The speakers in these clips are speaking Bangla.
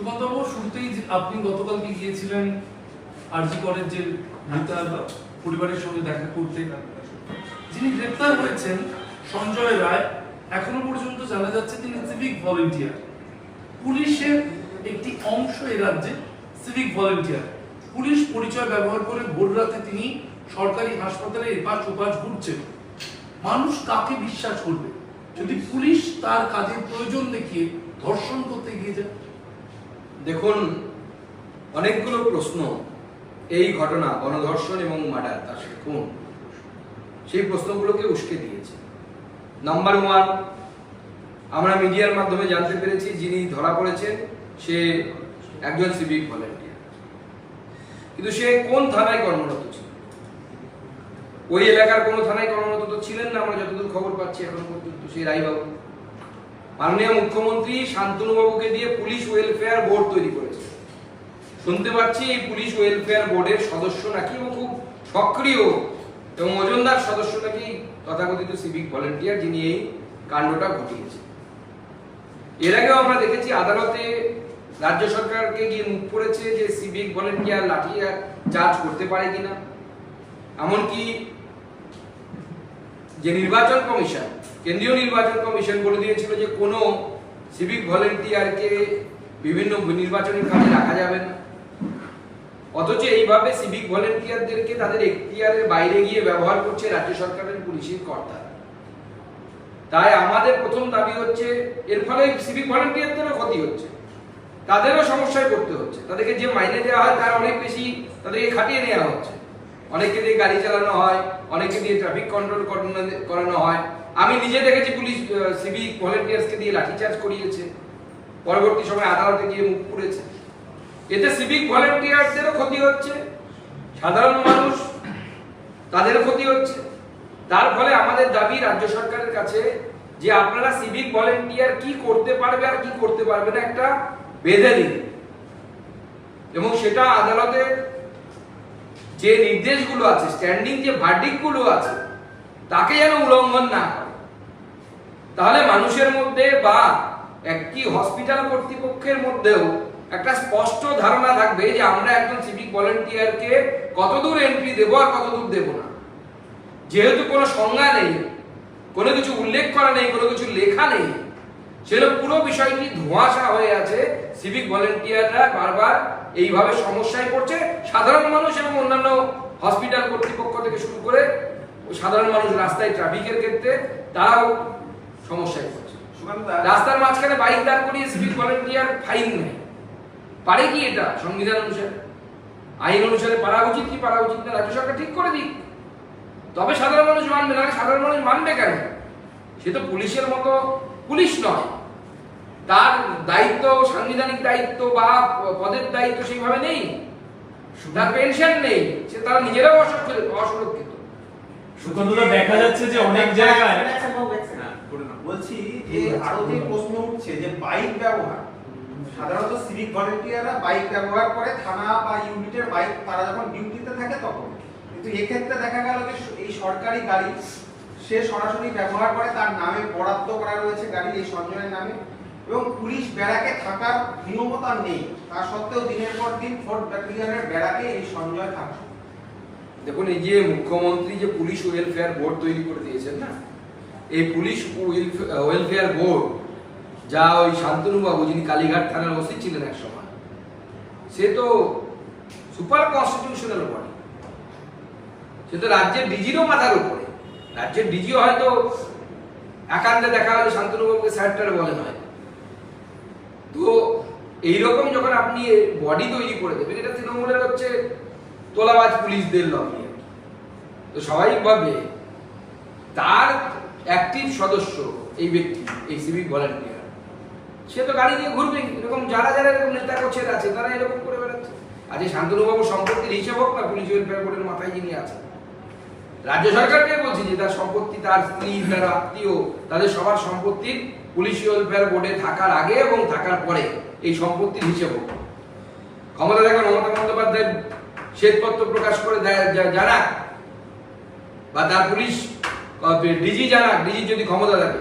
সুকান্তবাবু, শুরুতেই আপনি গতকালকে গিয়েছিলেন আরজি করের যে মৃতার পরিবারের সঙ্গে দেখা করতে। যিনি গ্রেপ্তার হয়েছেন সঞ্জয় রায়, এখনো পর্যন্ত জানা যাচ্ছে তিনি সিভিক ভলেন্টিয়ার। পুলিশের একটি অংশ এ রাজ্যে সিভিক ভলেন্টিয়ার। পুলিশ পরিচয় ব্যবহার করে ভোর রাতে তিনি সরকারি হাসপাতালে এপাশ ওপাশ ঘুরছেন। মানুষ কাকে বিশ্বাস করবে যদি পুলিশ তার কাজের প্রয়োজন দেখিয়ে ধর্ষণ করতে গিয়ে যায়? দেখুন, অনেকগুলো প্রশ্ন এই ঘটনা, গণধর্ষণ এবং মার্ডার, তার সাথে খুন, সেই প্রশ্নগুলোকে উস্কে দিয়েছে। নাম্বার ওয়ান, আমরা মিডিয়ার মাধ্যমে জানতে পেরেছি যিনি ধরা পড়েছেন সে একজন সিভিক ভলেন্টিয়ার। কিন্তু সে কোন থানায় কর্মরত ছিল? ওই এলাকার কোনো থানায় কর্মরত তো ছিলেন না, আমরা যতদূর খবর পাচ্ছি এখন পর্যন্ত। সেই রায়বাবু, মাননীয় মুখ্যমন্ত্রী শান্তনুবাবুকে দিয়ে পুলিশ ওয়েলফেয়ার বোর্ড তৈরি করেছে। শুনতে পাচ্ছি এই পুলিশ ওয়েলফেয়ার বোর্ডের সদস্য নাকি, এবং খুব সক্রিয় এবং ওজনদার সদস্য নাকি তথাকথিত সিভিক ভলেন্টিয়ার, যিনি এই কাণ্ডটা ঘটিয়েছে। এর আগেও আমরা দেখেছি আদালতে রাজ্য সরকারকে গিয়ে মুখ পড়েছে যে সিভিক ভলেন্টিয়ার লাঠি চার্জ করতে পারে কিনা। এমনকি যে নির্বাচন কমিশন, কেন্দ্রীয় নির্বাচন কমিশন বলে দিয়েছিল যে কোনো সিভিক ভলেন্টিয়ারকে বিভিন্ন নির্বাচনী কাজে রাখা যাবে না। অথচ এইভাবে সিভিক ভলেন্টিয়ারদেরকে তাদের এখতিয়ারের বাইরে গিয়ে ব্যবহার করছে রাজ্য সরকারের পুলিশের কর্তা। তাই আমাদের প্রথম দাবি হচ্ছে, এর ফলে সিভিক ভলেন্টিয়ারদেরও ক্ষতি হচ্ছে, তাদেরও সমস্যায় পড়তে হচ্ছে। তাদেরকে যে মাইনে দেওয়া হয় তার অনেক বেশি তাদেরকে খাটিয়ে নেওয়া হচ্ছে। অনেকে দিয়ে গাড়ি চালানো হয়, অনেকে দিয়ে ট্রাফিক কন্ট্রোল করানো হয়। আমি নিজে দেখেছি পুলিশ সিভিক ভলেন্টিয়ার্সকে দিয়ে লাঠিচার্জ করিয়েছে, পরবর্তী সময় আদালতে গিয়ে মুখ পুড়েছে। এতে সিভিক ভলেন্টিয়ারদেরও ক্ষতি হচ্ছে, সাধারণ মানুষ তাদেরও ক্ষতি হচ্ছে। তার ফলে আমাদের দাবি রাজ্য সরকারের কাছে যে আপনারা সিভিক ভলেন্টিয়ার কি করতে পারবে আর কি করতে পারবে না একটা বেঁধে দিন, এবং সেটা আদালতের যে নির্দেশগুলো আছে, স্ট্যান্ডিং যে ভার্ডিক্টগুলো আছে, তাকে যেন উল্লঙ্ঘন না করে। তাহলে মানুষের মধ্যে বা একটি হসপিটাল কর্তৃপক্ষের মধ্যেও একটা স্পষ্ট ধারণা থাকবে যে আমরা একজন সিভিক ভলেন্টিয়ারকে কতদূর এন্ট্রি দেবো আর কতদূর দেব না। যেহেতু কোনো সংজ্ঞা নেই, কোনো কিছু উল্লেখ করা নেই, কোনো কিছু লেখা নেই, সেটা পুরো বিষয়টি ধোঁয়াশা হয়ে আছে। সিভিক ভলেন্টিয়াররা বারবার এইভাবে সমস্যায় পড়ছে, সাধারণ মানুষ এবং অন্যান্য হসপিটাল কর্তৃপক্ষ থেকে শুরু করে সাধারণ মানুষ রাস্তায় ট্রাফিকের ক্ষেত্রে তারাও সমস্যায় পড়ছে। রাস্তার মাঝখানে বাইক দাঁড় করিয়ে সিভিক ভলেন্টিয়ার ফাইন নেয়, পারে কি এটা সংবিধান অনুসারে, আইন অনুসারে পারা উচিত কি পারা উচিত না রাজ্য সরকার ঠিক করে দিক, তবে সাধারণ মানুষ মানবে। না সাধারণ মানুষ মানবে কেন? সে তো পুলিশের মতো পুলিশ নয়, তার দায়িত্ব, সাংবিধানিক দায়িত্ব বা পদের দায়িত্ব সেইভাবে নেই, তার পেনশন নেই, সে তারা নিজেরাও অসুরক্ষিত। সুকান্তদা, দেখা যাচ্ছে যে অনেক জায়গায় বলছি যে আরো যে প্রশ্ন উঠছে যে বাইক ব্যবহার, সাধারণত সিভিক ভলেন্টিয়াররা বাইক ব্যবহার করে থানা বা ইউনিটের বাইক, তারা যখন ডিউটিতে থাকে তখন। কিন্তু এক্ষেত্রে দেখা গেল যে এই সরকারি গাড়ি সে সরাসরি ব্যবহার করে, তার নামে বরাদ্দ করা রয়েছে গাড়ি এই সঞ্জয়ের নামে, এবং পুলিশ ব্যারাকে থাকার নিয়মতা নেই, তা সত্ত্বেও দিনের পর দিন ফোর্ট ব্যাটালিয়নের ব্যারাকে এই সঞ্জয় থাকছে। দেখুন, এই যে মুখ্যমন্ত্রী যে পুলিশ ওয়েলফেয়ার বোর্ড তৈরি করে দিয়েছেন না, এই পুলিশ ওয়েলফেয়ার বোর্ড যা ওই শান্তনুবাবু, যিনি কালীঘাট থানার ওসি ছিলেন এক সময়, সে তো সুপার কনস্টিটিউশনাল বডি, সে তো রাজ্যের ডিজিরও মাথার উপরে। রাজ্যের ডিজিও হয়তো একান্তে দেখা হলে শান্তনুবাবুকে স্যারটার বলে নয়। তো এইরকম যখন আপনি বডি তৈরি করে দেবেন, এটা তৃণমূলের হচ্ছে তোলাবাজ পুলিশদের লবি, তো স্বাভাবিকভাবে তার অ্যাক্টিভ সদস্য এই ব্যক্তি, এই সিভিক ভলেন্টিয়ার, সে তো গাড়ি নিয়ে ঘুরবে। এরকম যারা যারা এরকম নেতা কোচের আছে তারা এরকম করে বেড়াচ্ছে। আজ এই শান্তনুবাবু সম্পত্তির হিসাব হোক না, পুলিশ ওয়েলফেয়ার বোর্ডের মাথায় যিনি আছেন, রাজ্য সরকারকে বলছি যে তার সম্পত্তি, তার স্ত্রী, তার আত্মীয়, তাদের সবার সম্পত্তির পুলিশ ওয়েলফেয়ার বোর্ডে থাকার আগে এবং থাকার পরে এই সম্পত্তির হিসেব হোক। ক্ষমতা দেখেন মমতা বন্দ্যোপাধ্যায় শ্বেতপত্র প্রকাশ করে জানাক, বা তার পুলিশ ডিজি জানাক, ডিজির যদি ক্ষমতা থাকে,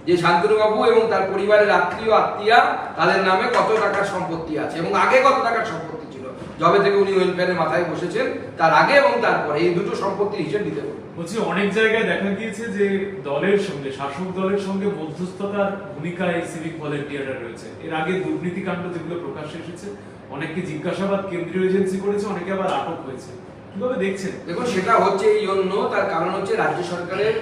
যে শান্তনুবাবু এবং তার পরিবারের আত্মীয় আত্মীয়া তাদের নামে কত টাকার সম্পত্তি আছে এবং আগে কত টাকার সম্পত্তি ছিল, যবে থেকে উনি ওয়েলফেয়ারের মাথায় বসেছেন তার আগে এবং তারপরে, এই দুটো সম্পত্তির হিসেব দিতে হবে। বলছি অনেক জায়গায় দেখা গিয়েছে যে দলের সঙ্গে, শাসক দলের সঙ্গে মধ্যস্থতার ভূমিকায় সিভিক ভলেন্টিয়াররা রয়েছে। এর আগে দুর্নীতিকাণ্ড যেগুলো প্রকাশ্যে এসেছে, অনেককে জিজ্ঞাসাবাদ কেন্দ্রীয় এজেন্সি করেছে, অনেকে আবার আটক হয়েছে। কিভাবে দেখছেন? দেখুন, সেটা হচ্ছে এই জন্য, তার কারণ হচ্ছে রাজ্য সরকারের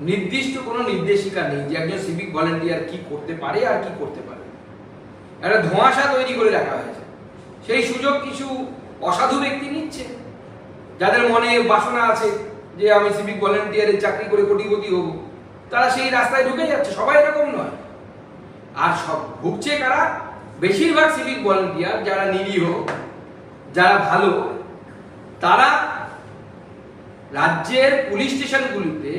নির্দিষ্ট কোনো নির্দেশিকা নেই যে একজন সিভিক ভলেন্টিয়ার কি করতে পারে আর কি করতে পারে। একটা ধোঁয়াশা তৈরি করে রাখা হয়েছে, সেই সুযোগ কিছু অসাধু ব্যক্তি নিচ্ছে, যাদের মনে বাসনা আছে যে আমি সিভিক ভলেন্টিয়ারের চাকরি করে কোটিপতি হব, তারা সেই রাস্তায় ঢুকে যাচ্ছে। সবাই এরকম নয়। আর সব ভুগছে কারা? বেশিরভাগ সিভিক ভলেন্টিয়ার যারা নিরীহ, যারা ভালো, তারা রাজ্যের পুলিশ স্টেশনগুলিতে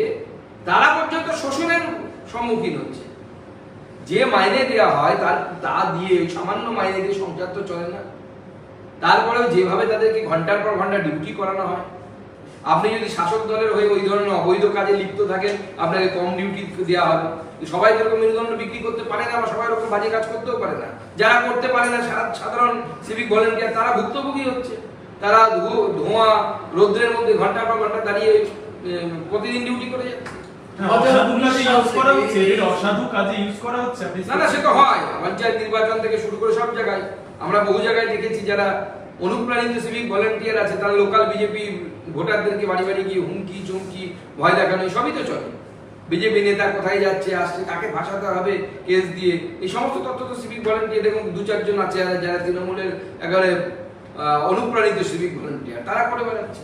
তারা পর্যন্ত শোষণের সম্মুখীন হচ্ছে। যে মাইনে দেওয়া হয় তা দিয়ে, সামান্য মাইনে দিয়ে সংসার তো চলে না। তারপরেও যেভাবে তাদেরকে ঘন্টার পর ঘন্টা ডিউটি করানো হয়, আপনি যদি শাসক দলের হয়ে ওই ধরনের অবৈধ কাজে লিপ্ত থাকেন, আপনাকে কম ডিউটি দেওয়া হবে। সবাই যেরকম মেরুদণ্ড বিক্রি করতে পারে না, বা সবাই এরকম বাজে কাজ করতেও পারে না। যারা করতে পারে না, সাধারণ সিভিক ভলেন্টিয়ার, তারা ভুক্তভোগী হচ্ছে। তারা ধোঁয়া রৌদ্রের মধ্যে ঘন্টার পর ঘন্টা দাঁড়িয়ে প্রতিদিন ডিউটি করে যাচ্ছে। অসাধু কাজে ইউজ করা হচ্ছে। না, সে তো হয়। পঞ্চায়েত নির্বাচন থেকে শুরু করে সব জায়গায় আমরা বহু জায়গায় দেখেছি যারা অনুপ্রাণিত সিভিক ভলেন্টিয়ার আছে, তারা লোকাল বিজেপি ভোটারদেরকে বাড়ি বাড়ি গিয়ে হুমকি চুমকি ভয় দেখানো, সবই তো চলে। বিজেপি নেতা কোথায় যাচ্ছে আসছে, কাকে ভাসাতে হবে কেস দিয়ে, এই সমস্ত তথ্য তো সিভিক ভলেন্টিয়ার এবং 2-4 জন আছে যারা তৃণমূলের একেবারে অনুপ্রাণিত সিভিক ভলেন্টিয়ার, তারা করে বেড়াচ্ছে।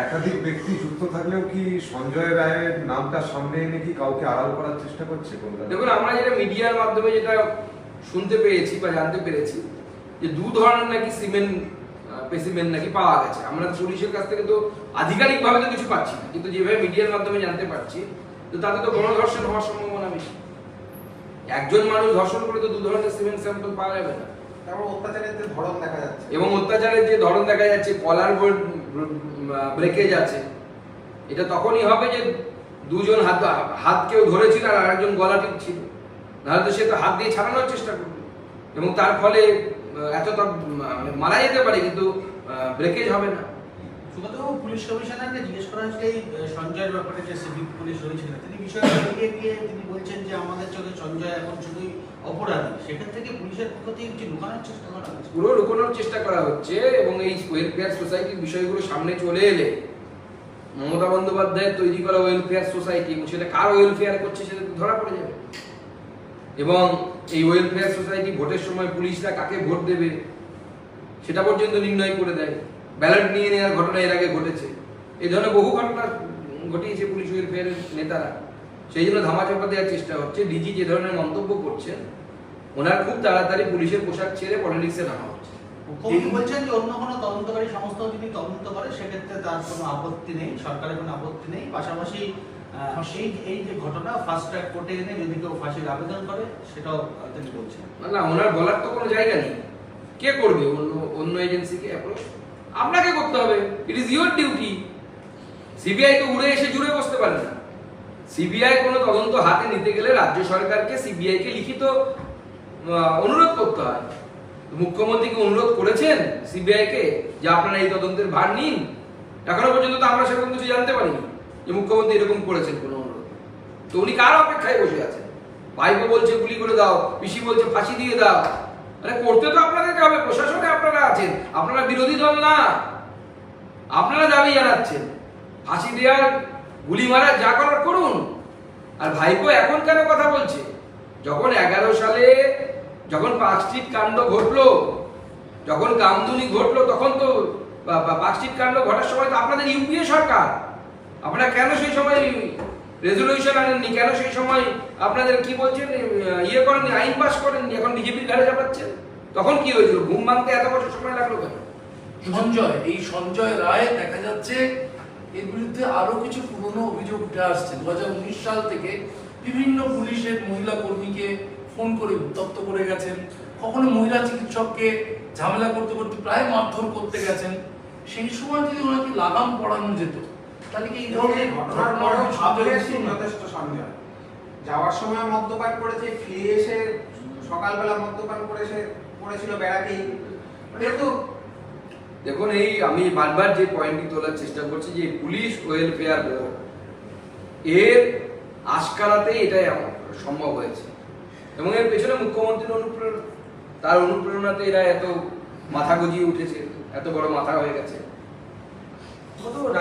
একাধিক ব্যক্তি যুক্ত থাকলেও কি সঞ্জয় রায়ের নামটা সামনে এনে কি কাউকে আড়াল করার চেষ্টা করছে? দেখুন, আমরা যেটা মিডিয়ার মাধ্যমে যেটা শুনতে পেয়েছি বা জানতে পেরেছি, যে 2 ধরনের নাকি সিমেন্ট স্পেসিমেন নাকি পাওয়া গেছে। আমরা পুলিশের কাছ থেকে তো আধিকারিকভাবে তো কিছু পাচ্ছি না, কিন্তু যেভাবে মিডিয়ার মাধ্যমে জানতে পারছি, তো তাতে তো গণধর্ষণ হওয়ার সম্ভাবনা বেশি। একজন মানুষ ধর্ষণ করে তো 2 ধরনের সিমেন্ট স্যাম্পল পাওয়া যাবে না। তারপর অত্যাচারের যে ধরন দেখা যাচ্ছে, এবং অত্যাচারের যে ধরন দেখা যাচ্ছে, কলার ব্রেকেজ আছে, এটা তখনই হবে যে 2 জন হাত কেউ ধরেছিল আর আরেকজন গলা টিপছিল, নাহলে তো সে তো হাত দিয়ে ছাড়ানোর চেষ্টা করবে এবং তার ফলে এতটা মারা যেতে পারে, কিন্তু ব্রেকেজ হবে না। সুগতবাবু, পুলিশ কমিশনারকে জিজ্ঞেস করা হচ্ছে এই সঞ্জয়ের ব্যাপারে, যে সিভিক পুলিশ রয়েছিলেন, তিনি বিষয়টা এগিয়ে গিয়ে তিনি বলছেন যে আমাদের চোখে সঞ্জয় এখন শুধুই অপরাধী। সেখান থেকে পুলিশের পক্ষ থেকে কিছু লুকানোর চেষ্টা করা হচ্ছে। পুরো লুকানোর চেষ্টা করা হচ্ছে এবং এই ওয়েলফেয়ার সোসাইটির বিষয়গুলো সামনে চলে এলে, মমতা বন্দ্যোপাধ্যায়ের তৈরি করা ওয়েলফেয়ার সোসাইটি, এবং সেটা কার ওয়েলফেয়ার করছে সেটা ধরা পড়ে যাবে। এবং এই ওয়েলফেয়ার সোসাইটি ভোটের সময় পুলিশরা কাকে ভোট দেবে সেটা পর্যন্ত নির্ণয় করে দেয়। ব্যালট নিয়ে নেওয়ার ঘটনা এর আগে ঘটেছে। এই ধরনের বহু ঘটনা ঘটিয়েছে পুলিশ ওয়েলফেয়ারের নেতারা। সেই জন্য ধামাচাপা দেওয়ার চেষ্টা হচ্ছে। ডিজি যে ধরনের মন্তব্য করছেন, ওনার খুব তাড়াতাড়ি পুলিশের পোশাক ছেড়ে পলিটিক্সে নামা হচ্ছে। মুখ্যমন্ত্রী বলছেন যে অন্য কোনো তদন্তকারী সংস্থা যদি তদন্ত করে সেক্ষেত্রে তার কোনো আপত্তি নেই, সরকারের কোনো আপত্তি নেই। পাশাপাশি এই যে ঘটনা ফাস্ট ট্র্যাক কোর্টে এনে যদি কেউ ফাঁসির আবেদন করে সেটাও তিনি বলছেন। না, ওনার বলার তো কোনো জায়গা নেই। কে করবে? অন্য এজেন্সিকে অ্যাপ্রোচ আপনাকে করতে হবে। It is your duty. CBI তো উড়ে এসে জুড়ে বসতে পারে না। সিবিআই কোনো তদন্ত হাতে নিতে গেলে রাজ্য সরকারকে সিবিআইকে লিখিত অনুরোধ করতে হয়। মুখ্যমন্ত্রীকে অনুরোধ করেছেন সিবিআইকে যে আপনারা এই তদন্তের ভার নিন? এখনো পর্যন্ত তো আমরা সেরকম কিছু জানতে পারিনি যে মুখ্যমন্ত্রী এরকম করেছেন কোনো অনুরোধ। তো উনি কার অপেক্ষায় বসে আছেন? ভাইপো বলছে গুলি করে দাও, পিসি বলছে ফাঁসি দিয়ে দাও। আরে করতে তো আপনাদেরকে হবে। প্রশাসনে আপনারা আছেন, আপনারা বিরোধী দল না। আপনারা দাবি জানাচ্ছেন ফাঁসি দেওয়ার, গুলি মারার, যা করার করুন। আর ভাইপো এখন কেন কথা বলছে? যখন 11 সালে যখন পার্কস্ট্রিট কাণ্ড ঘটলো, যখন কামদুনি ঘটলো, তখন তো পার্কস্ট্রিট কাণ্ড ঘটার সময় তো আপনাদের ইউপিএ সরকার। আপনারা কেন সেই সময় রেজলিউশন আনেননি? কেন সেই সময় আপনাদের কি বলছেন করেননি, আইন পাস করেননি? এখন বিজেপির ঘাড়ে চাপাচ্ছেন। তখন কি হয়েছিল? ঘুম ভাঙতে এত বছর সময় লাগলো কেন? সঞ্জয় রায় দেখা যাচ্ছে এর বিরুদ্ধে আরো কিছু পুরনো অভিযোগ উঠে আসছে। 2019 সাল থেকে বিভিন্ন পুলিশের মহিলা কর্মীকে ফোন করে উত্তপ্ত করে গেছেন, কখনো মহিলা চিকিৎসককে ঝামেলা করতে করতে প্রায় মারধর করতে গেছেন। সেই সময় যদি ওনাকে লাগাম পড়ানো যেত, তাহলে কি এই ধরনের ঘটনার যথেষ্ট সঞ্জয় যাওয়ার সময় মদ্যপান করেছে, ফিরে এসে সকালবেলা মদ্যপান করেছিল ব্যারাকেই, মানে তো দেখুন, এই আমি বারবার যে পয়েন্টটি তোলার চেষ্টা করছি যে পুলিশ ওয়েলফেয়ার বোর্ড এর আশকারাতে এটাই সম্ভব হয়েছে এবং এর পেছনে মুখ্যমন্ত্রীর অনুপ্রেরণা, তার অনুপ্রেরণাতে এরা এত মাথা গজিয়ে উঠেছে, এত বড় মাথা হয়ে গেছে।